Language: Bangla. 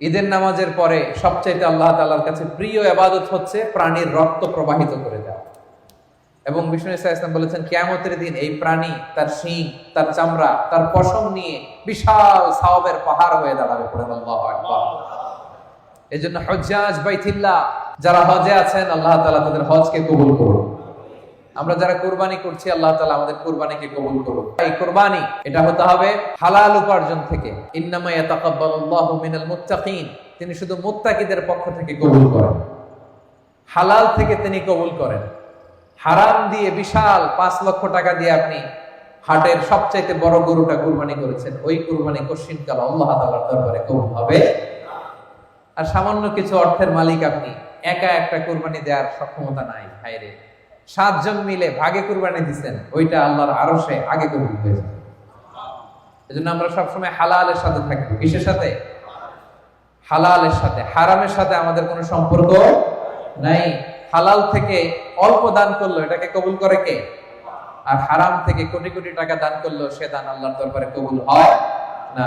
ঈদের নামাজের পরে সবচাইতে আল্লাহ তাআলার কাছে প্রিয় ইবাদত হচ্ছে প্রাণীর রক্ত প্রবাহিত করে দেওয়া। এবং বিষ্ণু ইসা ইসলাম বলেছেন কিয়ামতের দিন এই প্রাণী তার শিং, তার চামড়া, তার পশম নিয়ে বিশাল সওয়াবের পাহাড় হয়ে দাঁড়াবে। পড়েন আল্লাহু আকবার। এজন্য হজ্জাজ বাইতুল্লাহ যারা হজে আছেন আল্লাহ তাআলা তাদের হজকে কবুল করুন। আমরা যারা কুরবানি করছি আল্লাহ তাআলা আমাদের কুরবানিকে কবুল করুন। এই কুরবানি এটা হতে হবে হালাল উপার্জন থেকে। ইন্নামা ইয়াতাকাব্বালুল্লাহু মিনাল মুত্তাকিন, তিনি শুধু মুত্তাকিদের পক্ষ থেকে কবুল করেন, হালাল থেকে তিনি কবুল করেন। হারাম দিয়ে বিশাল 5 লক্ষ টাকা দিয়ে আপনি হাটের সবচাইতে বড় গরুটা কুরবানি করেছেন, ওই কুরবানি কশিনকাল আল্লাহ তাআলার দরবারে কবুল হবে। আর সামান্য কিছু অর্থের মালিক আপনি, একা একটা কুরবানি দেওয়ার সক্ষমতা নাই, হায়রে 7 জন মিলে ভাগে কুরবানি দিচ্ছেন, ওইটা আল্লাহর আরশে আগে কবুল হয়ে যাবে। এজন্য আমরা সবসময় হালালের সাথে থাকবো। কিসের সাথে? হালালের সাথে। হারামের সাথে আমাদের কোনো সম্পর্ক নাই। হালাল থেকে অল্প দান করলো এটাকে কবুল করে কে? আর হারাম থেকে কোটি কোটি টাকা দান করলো সে দান আল্লাহর দরবারে কবুল হয় না।